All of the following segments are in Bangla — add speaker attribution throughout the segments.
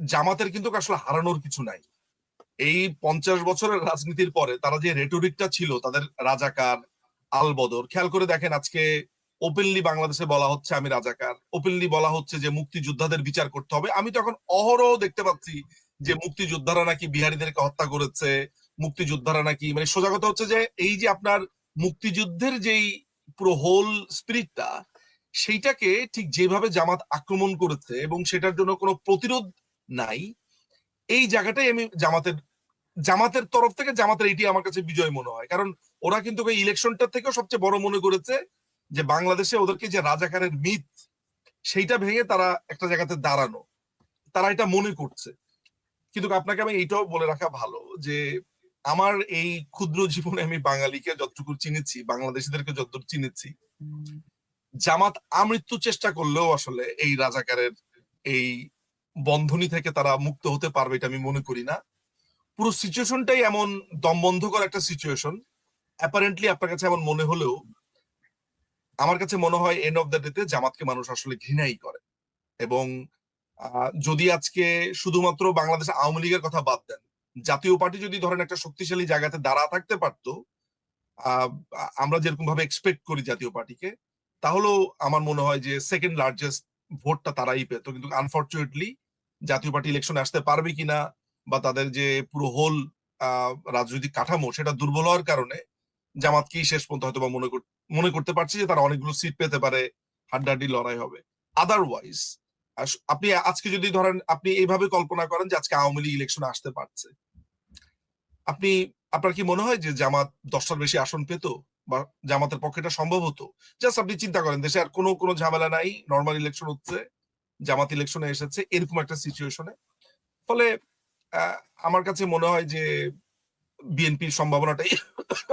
Speaker 1: জামাতের কিন্তু আসলে হারানোর কিছু নাই। এই 50 বছরের রাজনীতির পরে তারা যে রেটরিকটা ছিল তাদের রাজাকার, আলবদর, খেয়াল করে দেখেন আজকে ওপেনলি বাংলাদেশে বলা হচ্ছে আমি রাজাকার, ওপেনলি বলা হচ্ছে যে মুক্তিযোদ্ধাদের বিচার করতে হবে। আমি তো এখন অহরহ দেখতে পাচ্ছি যে মুক্তিযোদ্ধারা নাকি বিহারীদেরকে হত্যা করেছে, মুক্তিযোদ্ধারা নাকি, মানে সোজা কথা হচ্ছে যে এই যে আপনার মুক্তিযুদ্ধের যেই পুরো হোল স্পিরিটটা, সেইটাকে ঠিক যেভাবে জামাত আক্রমণ করেছে এবং সেটার জন্য কোনো প্রতিরোধ নাই, এই জায়গাটাই আমি জামাতের তরফ থেকে জামাতের এটি আমার কাছে বিজয় মনে হয়। কারণ ওরা কিন্তু এই ইলেকশনটা থেকেও সবচেয়ে বড় মনে করেছে যে বাংলাদেশে ওদেরকে যে রাজাকারের মিথ, সেইটা ভেঙে তারা একটা জায়গাতে দাঁড়ানো, তারা এটা মনে করছে। কিন্তু আপনাকে আমি এইটাও বলে রাখা ভালো যে আমার এই ক্ষুদ্র জীবনে আমি বাঙালিকে যতটুকু চিনেছি, বাংলাদেশিদেরকে যতটুকু চিনেছি, জামাত আমৃত্যু চেষ্টা করলেও আসলে এই রাজাকারের এই বন্ধনী থেকে তারা মুক্ত হতে পারবে এটা আমি মনে করি না। পুরো সিচুয়েশনটাই এমন দমবন্ধকর একটা সিচুয়েশন। অ্যাপারেন্টলি আপনার কাছে এমন মনে হলেও আমার কাছে মনে হয় এন্ড অফ দ্য ডেতে জামাতকে মানুষ আসলে ঘৃণাই করে। এবং যদি আজকে শুধুমাত্র বাংলাদেশ আওয়ামী লীগের কথা বাদ দেন, জাতীয় পার্টি যদি ধরেন একটা শক্তিশালী জায়গাতে দাঁড়া থাকতে পারতো, আহ, আমরা যেরকম ভাবে এক্সপেক্ট করি জাতীয় পার্টিকে, তাহলেও আমার মনে হয় যে সেকেন্ড লার্জেস্ট ভোটটা তারাই পেত। কিন্তু আনফর্চুনেটলি জাতীয় পার্টি ইলেকশনে আসতে পারবে কিনা বা তাদের যে পুরো হোল রাজনৈতিক কাঠামো সেটা দুর্বল হওয়ার কারণে জামাতকেই শেষ পর্যন্ত হয়তো বা মনে করতে পারছি যে তারা অনেকগুলো সিট পেতে পারে, হাড্ডাহাড্ডি লড়াই হবে। আদারওয়াইজ আপনি আজকে যদি ধরেন আপনি এইভাবে কল্পনা করেন যে আজকে আওয়ামী লীগ ইলেকশনে আসতে পারছে, আপনি আপনার কি মনে হয় যে জামাত 10টার বেশি আসন পেত বা জামাতের পক্ষে এটা সম্ভব হতো? জাস্ট আপনি চিন্তা করেন দেশে আর কোনো ঝামেলা নাই, নর্মাল ইলেকশন হচ্ছে, জামাত ইলেকশনে এসেছে এরকম একটা সিচুয়েশনে। ফলে আমার কাছে মনে হয় যে বিএনপির সম্ভাবনাটাই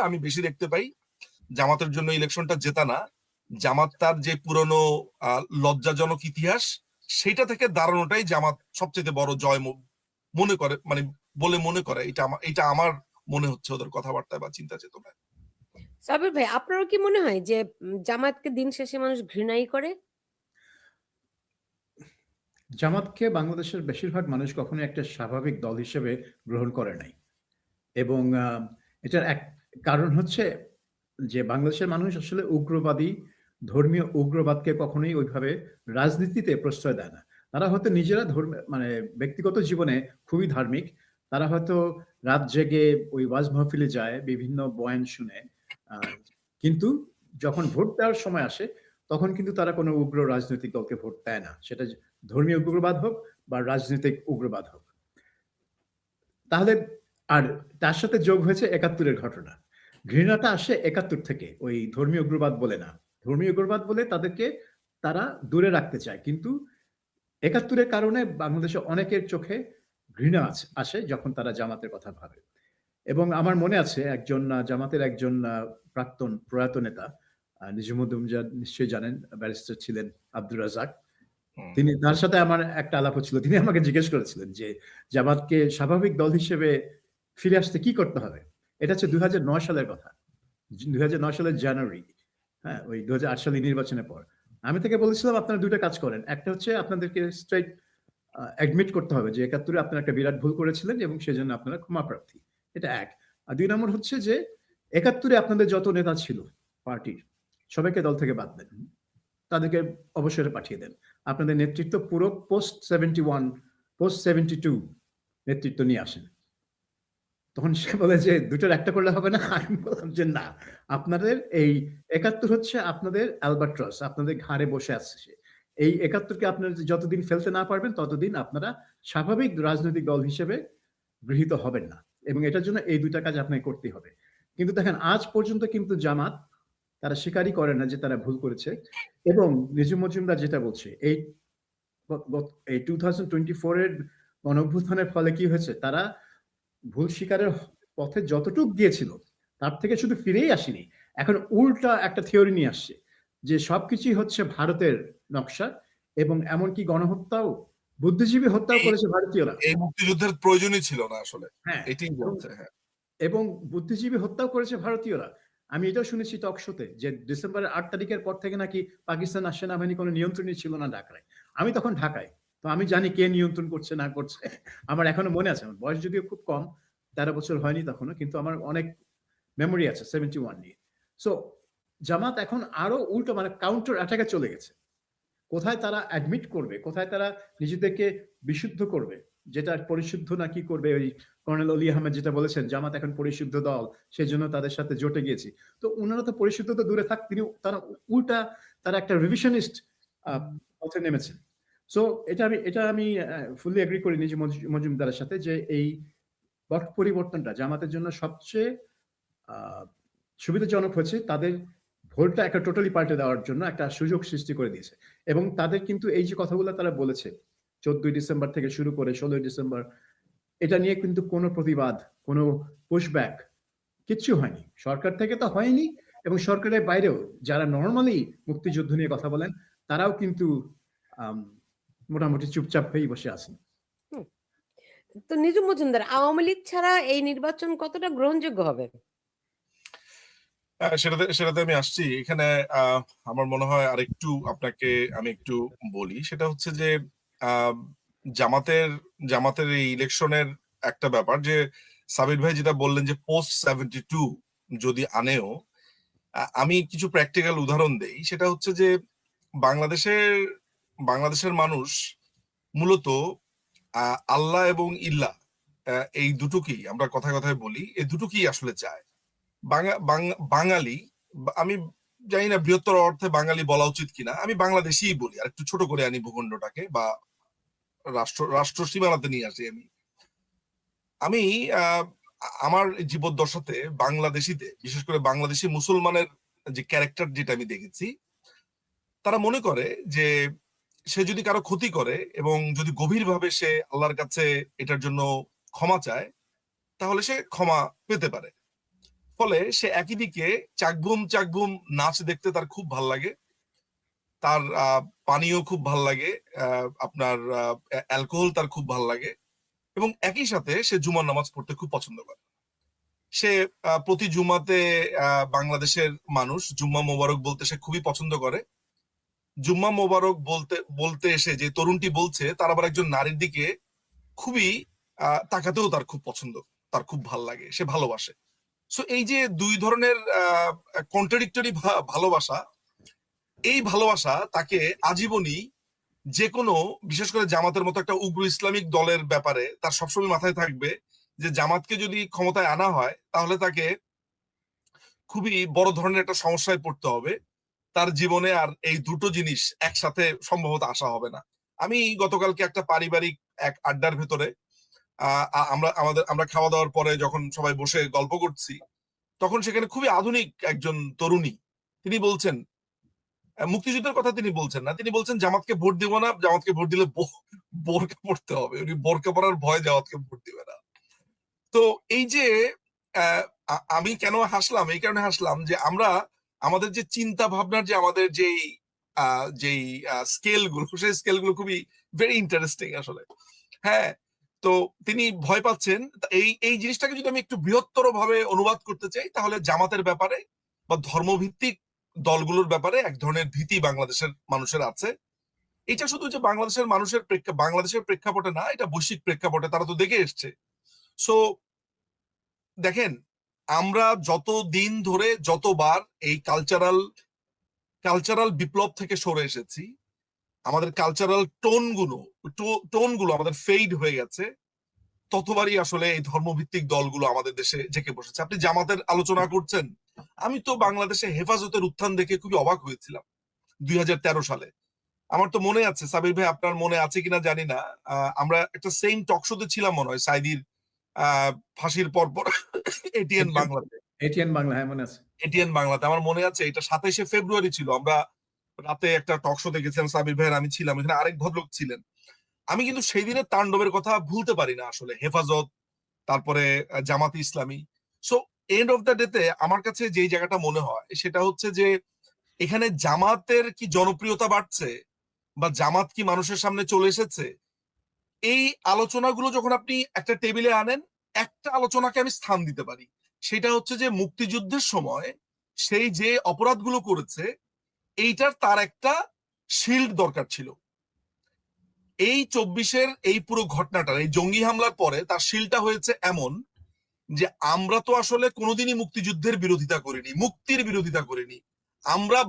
Speaker 1: আমি বেশি দেখতে পাই। জামাতের জন্য ইলেকশনটা জেতা না, জামাত তার যে পুরনো লজ্জাজনক ইতিহাস সেটা থেকে দাঁড়ানোটাই জামাত সবচেয়ে বড় জয় মনে করে, মানে বলে মনে করে। এটা আমার মনে হচ্ছে ওদের কথাবার্তায় বা চিন্তা চেতনায়।
Speaker 2: সাবির ভাই, আপনারও কি মনে হয় যে জামাতকে দিন শেষে মানুষ ঘৃণাই করে?
Speaker 3: জামাতকে বাংলাদেশের বেশিরভাগ মানুষ কখনো একটা স্বাভাবিক দল হিসেবে গ্রহণ করে নাই। এবং এটার এক কারণ হচ্ছে যে বাংলাদেশের মানুষ আসলে উগ্রবাদী, ধর্মীয় উগ্রবাদকে কখনোই ওইভাবে রাজনীতিতে প্রশ্রয় দেয় না। তারা হয়তো নিজেরা মানে ব্যক্তিগত জীবনে খুবই ধার্মিক, তারা হয়তো রাত জেগে ওই ওয়াজ মাহফিলে যায়, বিভিন্ন বয়ান শুনে, কিন্তু যখন ভোট দেওয়ার সময় আসে তখন কিন্তু তারা কোনো উগ্র রাজনৈতিক দলকে ভোট দেয় না, সেটা ধর্মীয় উগ্রবাদ হোক বা রাজনৈতিক উগ্রবাদ হোক। তাহলে আর তার সাথে যোগ হয়েছে ৭১-এর ঘটনা। ঘৃণাটা আসে ৭১ থেকে, ওই ধর্মীয় উগ্রবাদ বলে না। ধর্মীয় উগ্রবাদ বলে তাদেরকে তারা দূরে রাখতে চায়, কিন্তু ৭১-এর কারণে বাংলাদেশে অনেকের চোখে ঘৃণা আসে যখন তারা জামাতের কথা ভাবে। এবং আমার মনে আছে একজন জামাতের একজন প্রাক্তন প্রয়াত নেতা, নিজামুদ্দিন নিশ্চয়ই জানেন, ব্যারিস্টার ছিলেন, আব্দুর রাজাক। তার সাথে আমার একটা আলাপ হচ্ছিল, তিনি আমাকে জিজ্ঞেস করেছিলেন যে জামাতকে স্বাভাবিক দল হিসেবে ফিরে আসতে কি করতে হবে। এটা হচ্ছে 2009 সালের কথা, 2009 সালের জানুয়ারি, হ্যাঁ, ওই 2008 সালের নির্বাচনের পর। আমি তাকে বলেছিলাম আপনারা দুটো কাজ করেন, একটা হচ্ছে আপনাদেরকে স্ট্রেট অ্যাডমিট করতে হবে যে ৭১-এ আপনারা একটা বিরাট ভুল করেছিলেন এবং সেজন্য আপনারা ক্ষমা প্রার্থী, এটা এক। আর ২ নম্বর হচ্ছে যে ৭১-এ আপনাদের যত নেতা ছিল পার্টির, সবাইকে দল থেকে বাদ দেন, তাদেরকে অবসরে পাঠিয়ে দেন। আপনাদের নেতৃত্ব পুরো পোস্ট 71, পোস্ট 72 নেতৃত্ব নিয়ে আসেন। তখন সে বলে যে দুটোর একটা করলে হবে না। আমি বললাম যে না, আপনাদের এই ৭১ হচ্ছে আপনাদের অ্যালবাট্রস, আপনাদের ঘাড়ে বসে আছে সে। এই ৭১-কে আপনারা যতদিন ফেলতে না পারবেন ততদিন আপনারা স্বাভাবিক রাজনৈতিক দল হিসেবে গৃহীত হবেন না, এবং এটার জন্য এই দুইটা কাজ আপনাকে করতেই হবে। কিন্তু দেখেন আজ পর্যন্ত কিন্তু জামাত তারা স্বীকারই করে না যে তারা ভুল করেছে। এবং নিজুম মজুমদার যেটা বলছে, এই 2024 এর গণঅভ্যুত্থানের ফলে কি হয়েছে, তারা ভুল স্বীকারের পথে যতটুক গিয়েছিল তার থেকে শুধু ফিরেই আসেনি, এখন উল্টা একটা থিওরি নিয়ে আসছে যে সবকিছুই হচ্ছে ভারতের নকশা, এবং এমনকি গণহত্যাও, বুদ্ধিজীবী হত্যাও করেছে ভারতীয়রা।
Speaker 1: এই মুক্তিযুদ্ধের প্রয়োজনই ছিল না আসলে,
Speaker 3: হ্যাঁ,
Speaker 1: এটাই বলছে। হ্যাঁ,
Speaker 3: এবং বুদ্ধিজীবী হত্যাও করেছে ভারতীয়রা। আমি এটাও শুনেছি টক শোতে যে ডিসেম্বরের ৮ তারিখের পর থেকে নাকি পাকিস্তান আর সেনাবাহিনী কোনো নিয়ন্ত্রণই ছিল না ঢাকায়। আমি তখন ঢাকায়, তো আমি জানি কে নিয়ন্ত্রণ করছে না করছে। আমার এখনো মনে আছে, আমার বয়স যদিও খুব কম, 13 বছর হয়নি তখনও, কিন্তু আমার অনেক মেমোরি আছে 71 নিয়ে। সো জামাত এখন আরো উল্টো মানে কাউন্টার অ্যাটাকে চলে গেছে। কোথায় তারা অ্যাডমিট করবে, কোথায় তারা নিজেদেরকে বিশুদ্ধ করবে, যেটা পরিশুদ্ধ না কি করবে, ওই কর্নেল অলি আহমেদ যেটা বলেছেন জামাত এখন পরিশুদ্ধ দল, সেই জন্য তাদের সাথে জোটে গিয়েছি। তো ওনারা তো পরিশুদ্ধ তো দূরে থাক, তারা উল্টা তারা একটা রিভিশনিস্ট পথে নেমেছেন। সো এটা আমি ফুললি এগ্রি করি নিজে মজুমদারের সাথে যে এই পট পরিবর্তনটা জামাতের জন্য সবচেয়ে সুবিধাজনক হয়েছে। তাদের ভোটটা একটা টোটালি পাল্টে দেওয়ার জন্য একটা সুযোগ সৃষ্টি করে দিয়েছে। এবং তাদের কিন্তু এই যে কথাগুলো তারা বলেছে 14 ডিসেম্বর থেকে শুরু করে 16 ডিসেম্বর, এটা নিয়ে কিন্তু কোনো প্রতিবাদ, কোনো পুশব্যাক কিচ্ছু হয়নি। সরকার থেকে তো হয়নি, এবং সরকারের বাইরেও যারা নর্মালি মুক্তিযুদ্ধ নিয়ে কথা বলেন তারাও কিন্তু মোটামুটি চুপচাপ হয়েই বসে আছেন।
Speaker 2: তো নিজু মজুমদার, আওয়ামী লীগ ছাড়া এই নির্বাচন কতটা গ্রহণযোগ্য হবে?
Speaker 1: সেটাতে আমি আসছি। এখানে আমার মনে হয় আরেকটু আপনাকে আমি একটু বলি, সেটা হচ্ছে যে জামাতের এই ইলেকশনের একটা ব্যাপার যে সাবির ভাই যেটা বললেন যে পোস্ট 72 যদি আনেও, আমি কিছু প্র্যাকটিক্যাল উদাহরণ দেই। সেটা হচ্ছে যে বাংলাদেশের মানুষ মূলত আল্লাহ এবং ইল্লাহ, এই দুটোকেই আমরা কথায় কথায় বলি, এই দুটোকেই আসলে চায়। বাঙালি, আমি জানি না বৃহত্তর অর্থে বাঙালি বলা উচিত কিনা, আমি বাংলাদেশিই বলি, আর একটু ছোট করে আনি ভূখণ্ডটাকে বা রাষ্ট্র সীমানাতে নিয়ে আসি। আমি আমার জীবদ্দশাতে বাংলাদেশিতে, বিশেষ করে বাংলাদেশি মুসলমানের যে ক্যারেক্টার যেটা আমি দেখেছি, তারা মনে করে যে সে যদি কারো ক্ষতি করে এবং যদি গভীরভাবে সে আল্লাহর কাছে এটার জন্য ক্ষমা চায়, তাহলে সে ক্ষমা পেতে পারে। ফলে সে একই দিকে চাকভুম নাচ দেখতে তার খুব ভাল লাগে, তার পানীয় খুব ভাল লাগে, আপনার অ্যালকোহল তার খুব ভাল লাগে, এবং একই সাথে সে জুমার নামাজ পড়তে খুব পছন্দ করে। সে প্রতি জুমাতে বাংলাদেশের মানুষ জুম্মা মোবারক বলতে সে খুবই পছন্দ করে। জুম্মা মোবারক বলতে বলতে এসে যে তরুণটি বলছে, তার আবার একজন নারীর দিকে খুবই তাকাতেও তার খুব পছন্দ, তার খুব ভাল লাগে, সে ভালোবাসে। সো এই যে দুই ধরনের কন্ট্রাডিক্টরি ভালোবাসা, এই ভালোবাসা তাকে আজীবনই যে কোনো, বিশেষ করে জামাতের মতো একটা উগ্র ইসলামিক দলের ব্যাপারে তার সবসময় মাথায় থাকবে যে জামাতকে যদি ক্ষমতায় আনা হয় তাহলে তাকে খুবই বড় ধরনের একটা সমস্যায় পড়তে হবে। তার জীবনে আর এই দুটো জিনিস একসাথে সম্ভবত আসা হবে না। আমি গতকালকে একটা পারিবারিক এক আড্ডার ভেতরে আমরা খাওয়া দাওয়ার পরে যখন সবাই বসে গল্প করছি, তখন সেখানে খুবই আধুনিক একজন তরুণী, তিনি বলছেন, মুক্তিযুদ্ধের কথা তিনি বলছেন না, তিনি বলছেন জামাতকে ভোট দিব না, জামাতকে ভোট দিলে বোরকা পড়তে হবে, উনি বোরকা পড়ার ভয় জামাতকে ভোট দিবে না। তো এই যে আমি কেন হাসলাম, এই কারণে হাসলাম যে আমরা আমাদের যে চিন্তা ভাবনার যে আমাদের যেই স্কেল গুলো, সেই স্কেল গুলো খুবই ভেরি ইন্টারেস্টিং আসলে। হ্যাঁ, তো তিনি ভয় পাচ্ছেন। এই জিনিসটাকে যদি আমি একটু বৃহত্তর ভাবে অনুবাদ করতে চাই, তাহলে জামাতের ব্যাপারে বা ধর্মভিত্তিক দলগুলোর ব্যাপারে এক ধরনের ভীতি বাংলাদেশের মানুষের আছে। এটা শুধু যে বাংলাদেশের প্রেক্ষাপটে না, এটা বৈশ্বিক প্রেক্ষাপটে, তারা তো দেখে এসছে। সো দেখেন, আমরা যত দিন ধরে যতবার এই কালচারাল বিপ্লব থেকে সরে এসেছি, আমাদের কালচারাল টোনগুলো আমাদের ফেইড হয়ে গেছে, ততবারই আসলে এই ধর্মভিত্তিক দলগুলো আমাদের দেশে জেকে বসেছে। আপনি জামাতের আলোচনা করছেন, আমি তো বাংলাদেশে হেফাজতের উত্থান দেখে খুবই অবাক হয়েছিলাম 2013 সালে। আমার তো মনে আছে, সাবির ভাই আপনার মনে আছে কিনা জানি না, আমরা একটা সেম টক শোতে ছিলাম মনে হয় সাইদির ফাঁসির পরপর এটিএন বাংলাতে।
Speaker 3: হ্যাঁ মনে আছে।
Speaker 1: এটিএন বাংলাতে আমার মনে আছে, এটা 27শে ফেব্রুয়ারি ছিল। আমরা রাতে একটা টক শো দেখেছিলাম, সাবির ভাইয়ের আমি ছিলাম, এখানে আরেক ভদ্রলোক ছিলেন। আমি কিন্তু সেই দিনের তাণ্ডবের কথা ভুলতে পারি না আসলে, হেফাজত, তারপরে Jamaat Islami. So end of the ডেতে আমার কাছে যেই জায়গাটা মনে হয় সেটা হচ্ছে যে এখানে জামাতের কি জনপ্রিয়তা বাড়ছে বা জামাত কি মানুষের সামনে চলে এসেছে, এই আলোচনাগুলো যখন আপনি একটা টেবিলে আনেন, একটা আলোচনাকে আমি স্থান দিতে পারি, সেটা হচ্ছে যে মুক্তিযুদ্ধের সময় সেই যে অপরাধগুলো করেছে, এইটার তার একটা শিল্ড দরকার ছিল। এই 24-এর এই পুরো ঘটনাটা, এই জঙ্গি হামলার পরে তার শিলটা হয়েছে এমন যে আমরা তো আসলে কোনোদিনই মুক্তিযুদ্ধের বিরোধিতা করিনি, মুক্তির বিরোধিতা করিনি। আমরা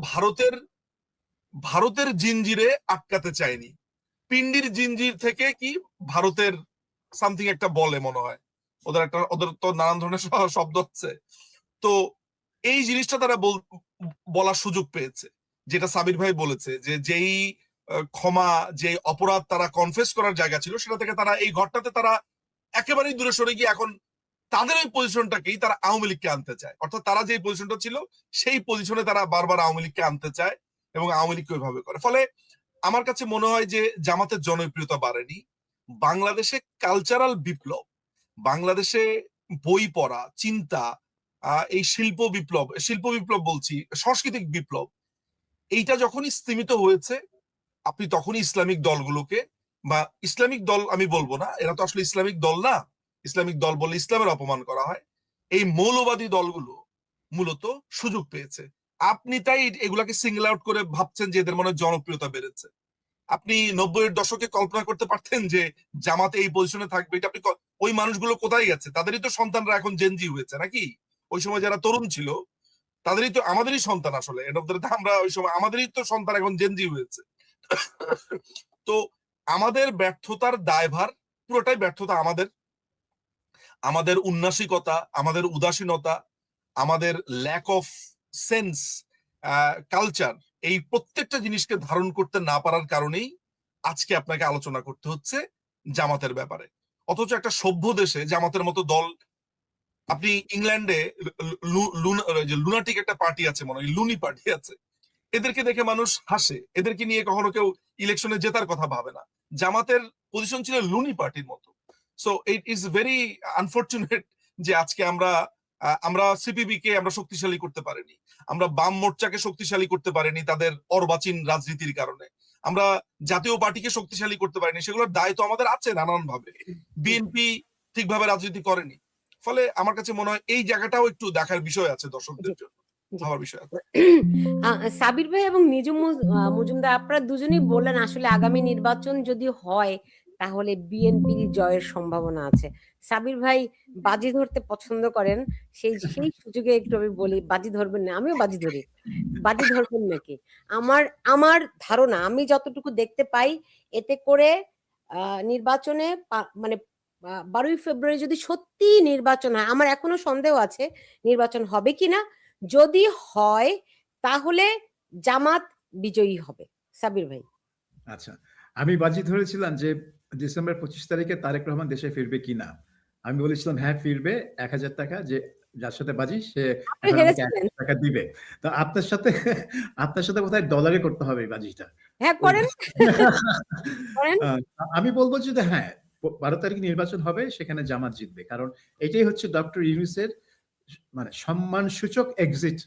Speaker 1: ভারতের জিঞ্জিরে আটকাতে চাইনি। পিন্ডির জিঞ্জির থেকে কি ভারতের সামথিং একটা বলে মনে হয়, ওদের তো নানান ধরনের শব্দ হচ্ছে। তো এই জিনিসটা তারা বলার সুযোগ পেয়েছে, যেটা সাবির ভাই বলেছে যে যেই ক্ষমা, যে অপরাধ তারা কনফেস করার জায়গা ছিল, সেটা থেকে তারা এই ঘরটাতে তারা একেবারেই দূরে সরে গিয়ে এখন তাদের ওই পজিশনটাকেই তারা আওয়ামী লীগকে আনতে চায়। অর্থাৎ তারা যে পজিশনটা ছিল সেই পজিশনে তারা বারবার আওয়ামী লীগকে আনতে চায় এবং আওয়ামী লীগকে ওইভাবে করে। ফলে আমার কাছে মনে হয় যে জামাতের জনপ্রিয়তা বাড়েনি। বাংলাদেশে কালচারাল বিপ্লব, বাংলাদেশে বই পড়া, চিন্তা, এই শিল্প বিপ্লব বলছি, সাংস্কৃতিক বিপ্লব, এইটা যখনই স্তীমিত হয়েছে, আপনি তখনই ইসলামিক দলগুলোকে, বা ইসলামিক দল আমি বলবো না, এরা তো আসলে ইসলামিক দল না, ইসলামিক দল বললে ইসলামের অপমান করা হয়, এই মৌলবাদী দলগুলো মূলত সুযোগ পেয়েছে। আপনি তাই এগুলাকে সিঙ্গল আউট করে ভাবছেন যে এদের মনে জনপ্রিয়তা বেড়েছে। আপনি 90-এর দশকে কল্পনা করতে পারতেন যে জামাতে এই পজিশনে থাকবে? এটা আপনি ওই মানুষগুলো কোথায় গেছে? তাদেরই তো সন্তানরা এখন জেনজি হয়েছে নাকি? ওই সময় যারা তরুণ ছিল তাদেরই তো, আমাদেরই সন্তান আসলে, আমরা ওই সময় আমাদেরই তো সন্তান এখন জেনজি হয়েছে। তো আমাদের ব্যর্থতার দায়ভার পুরোটাই ব্যর্থতা আমাদের, আমাদের উন্নাসিকতা, আমাদের উদাসীনতা, আমাদের ল্যাক অফ সেন্স, কালচার, এই প্রত্যেকটা জিনিসকে ধারণ করতে না পারার কারণেই আজকে আপনাকে আলোচনা করতে হচ্ছে জামাতের ব্যাপারে। অথচ একটা সভ্য দেশে জামাতের মতো দল, আপনি ইংল্যান্ডে লুনাটিক একটা পার্টি আছে, মনে হয় লুনি পার্টি আছে, এদেরকে দেখে মানুষ হাসে, এদেরকে নিয়ে কখনো কেউ ইলেকশনে জেতার কথা ভাবে না। জামাতের পজিশন ছিল লুনি পার্টির মতো। So it is very unfortunate যে আজকে আমরা সিপিবি কে আমরা শক্তিশালী করতে পারিনি, আমরা বাম মোর্চাকে শক্তিশালী করতে পারিনি তাদের অর্বাচীন রাজনীতির কারণে, আমরা জাতীয় পার্টিকে শক্তিশালী করতে পারিনি। সেগুলোর দায় তো আমাদের আছে নানান ভাবে। বিএনপি ঠিকভাবে রাজনীতি করেনি। ফলে আমার কাছে মনে হয় এই জায়গাটাও একটু দেখার বিষয় আছে দর্শকদের জন্য, ভাবার বিষয় আছে।
Speaker 2: সাবির ভাই এবং নিজুম মজুমদার, আপনারা দুজনেই বললেন আসলে আগামী নির্বাচন যদি হয় তাহলে বিএনপির জয়ের সম্ভাবনা আছে। সাবির ভাই বাজি ধরতে পছন্দ করেন, সেই সুযোগে একটু আমি বলি, বাজি ধরবেন না? আমিও বাজি ধরি। বাজি ধরবেন নাকি? আমার ধারণা, আমি যতটুকু দেখতে পাই, এতে করে নির্বাচনে মানে 12ই ফেব্রুয়ারি যদি সত্যি নির্বাচন হয়, আমার এখনো সন্দেহ আছে নির্বাচন হবে কিনা। যদি হয় তাহলে জামাত বিজয়ী হবে। সাবির ভাই।
Speaker 3: আচ্ছা, আমি বাজি ধরেছিলাম যে ডিসেম্বর 25 তারিখে তারেক রহমান দেশে ফিরবে কিনা। আমি বলেছিলাম হ্যাঁ ফিরবে, 1000 টাকা, যে যার সাথে বাজি সে আমাকে 1000 টাকা দিবে। তো আপনার সাথে কোথায় ডলারে করতে হবে বাজিটা?
Speaker 2: হ্যাঁ করেন।
Speaker 3: আমি বলবো যে হ্যাঁ 12 তারিখ নির্বাচন হবে, সেখানে জামাত জিতবে, কারণ এটাই হচ্ছে ডক্টর ইউনূসের মানে সম্মানসূচক এক্সিট